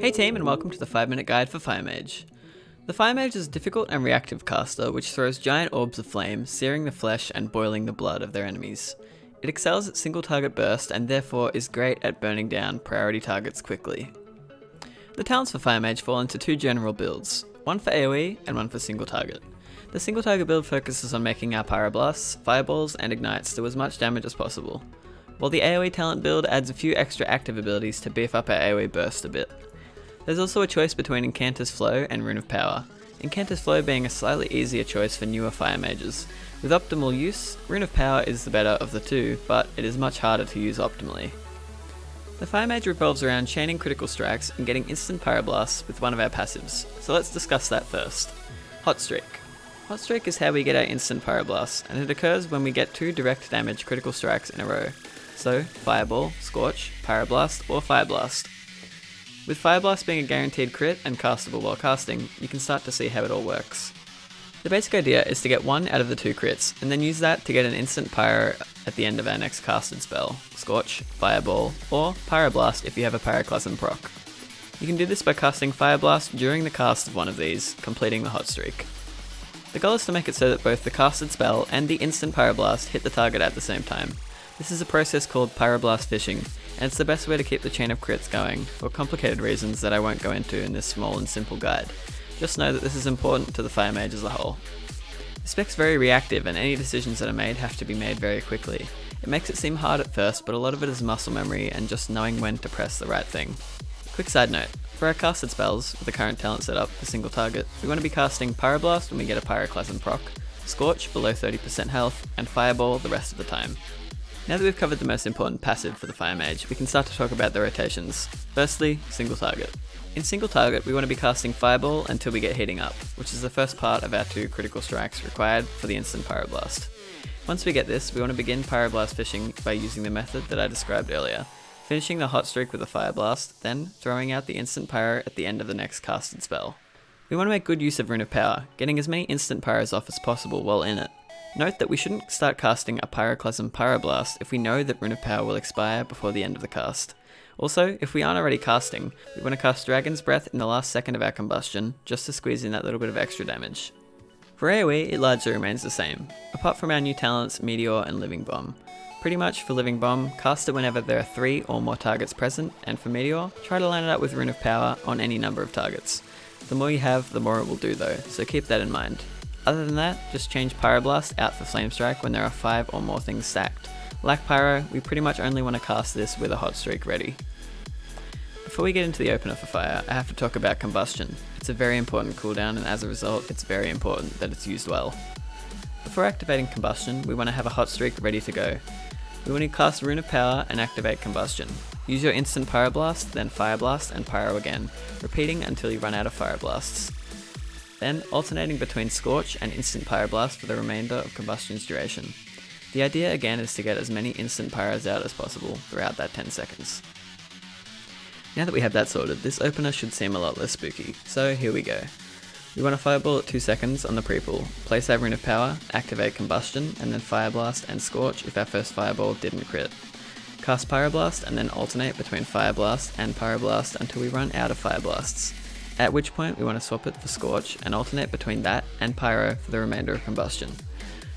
Hey team, and welcome to the 5-minute guide for Fire Mage. The Fire Mage is a difficult and reactive caster which throws giant orbs of flame, searing the flesh and boiling the blood of their enemies. It excels at single target burst and therefore is great at burning down priority targets quickly. The talents for Fire Mage fall into two general builds, one for AoE and one for single target. The single target build focuses on making our Pyroblasts, Fireballs and Ignites do as much damage as possible, while the AoE talent build adds a few extra active abilities to beef up our AoE burst a bit. There's also a choice between Incanter's Flow and Rune of Power, Incanter's Flow being a slightly easier choice for newer Fire Mages. With optimal use, Rune of Power is the better of the two, but it is much harder to use optimally. The Fire Mage revolves around chaining critical strikes and getting instant Pyroblasts with one of our passives, so let's discuss that first. Hot Streak. Hot Streak is how we get our instant Pyroblasts, and it occurs when we get 2 direct damage critical strikes in a row. So, Fireball, Scorch, Pyroblast, or Fire Blast. With Fire Blast being a guaranteed crit and castable while casting, you can start to see how it all works. The basic idea is to get 1 out of the 2 crits, and then use that to get an instant Pyro at the end of our next casted spell, Scorch, Fireball, or Pyroblast if you have a Pyroclasm proc. You can do this by casting Fire Blast during the cast of one of these, completing the Hot Streak. The goal is to make it so that both the casted spell and the instant Pyroblast hit the target at the same time. This is a process called Pyroblast fishing, and it's the best way to keep the chain of crits going, for complicated reasons that I won't go into in this small and simple guide. Just know that this is important to the Fire Mage as a whole. The spec's very reactive and any decisions that are made have to be made very quickly. It makes it seem hard at first, but a lot of it is muscle memory and just knowing when to press the right thing. Quick side note, for our casted spells, with the current talent setup for single target, we want to be casting Pyroblast when we get a Pyroclasm proc, Scorch below 30% health, and Fireball the rest of the time. Now that we've covered the most important passive for the Fire Mage, we can start to talk about the rotations. Firstly, single target. In single target, we want to be casting Fireball until we get heating up, which is the first part of our 2 critical strikes required for the instant Pyroblast. Once we get this, we want to begin Pyroblast fishing by using the method that I described earlier, finishing the Hot Streak with a Fire Blast, then throwing out the instant Pyro at the end of the next casted spell. We want to make good use of Rune of Power, getting as many instant Pyros off as possible while in it. Note that we shouldn't start casting a Pyroclasm Pyroblast if we know that Rune of Power will expire before the end of the cast. Also, if we aren't already casting, we want to cast Dragon's Breath in the last second of our combustion, just to squeeze in that little bit of extra damage. For AoE, it largely remains the same, apart from our new talents Meteor and Living Bomb. Pretty much for Living Bomb, cast it whenever there are 3 or more targets present, and for Meteor, try to line it up with Rune of Power on any number of targets. The more you have, the more it will do though, so keep that in mind. Other than that, just change Pyroblast out for Flame Strike when there are 5 or more things stacked. Like Pyro, we pretty much only want to cast this with a Hot Streak ready. Before we get into the opener for Fire, I have to talk about Combustion. It's a very important cooldown and as a result, it's very important that it's used well. Before activating Combustion, we want to have a Hot Streak ready to go. We want to cast Rune of Power and activate Combustion. Use your instant Pyroblast, then Fire Blast and Pyro again, repeating until you run out of Fire Blasts. Then alternating between Scorch and instant Pyroblast for the remainder of Combustion's duration. The idea again is to get as many instant Pyros out as possible throughout that 10 seconds. Now that we have that sorted, this opener should seem a lot less spooky, so here we go. We want to Fireball at 2 seconds on the pre-pull, place our Rune of Power, activate Combustion, and then Fire Blast and Scorch if our first Fireball didn't crit. Cast Pyroblast and then alternate between Fire Blast and Pyroblast until we run out of Fire Blasts. At which point we want to swap it for Scorch and alternate between that and Pyro for the remainder of Combustion.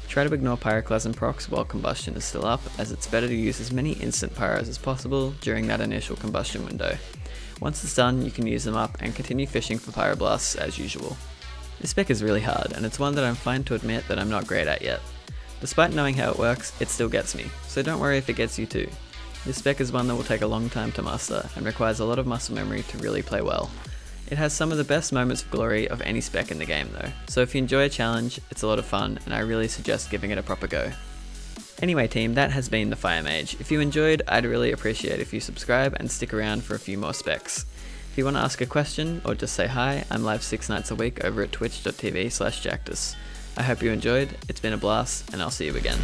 Try to ignore Pyroclasm procs while Combustion is still up, as it's better to use as many instant Pyros as possible during that initial Combustion window. Once it's done, you can use them up and continue fishing for Pyroblasts as usual. This spec is really hard, and it's one that I'm fine to admit that I'm not great at yet. Despite knowing how it works, it still gets me, so don't worry if it gets you too. This spec is one that will take a long time to master, and requires a lot of muscle memory to really play well. It has some of the best moments of glory of any spec in the game though, so if you enjoy a challenge, it's a lot of fun and I really suggest giving it a proper go. Anyway team, that has been the Fire Mage. If you enjoyed, I'd really appreciate if you subscribe and stick around for a few more specs. If you want to ask a question or just say hi, I'm live 6 nights a week over at twitch.tv/Jacctus. I hope you enjoyed, it's been a blast, and I'll see you again.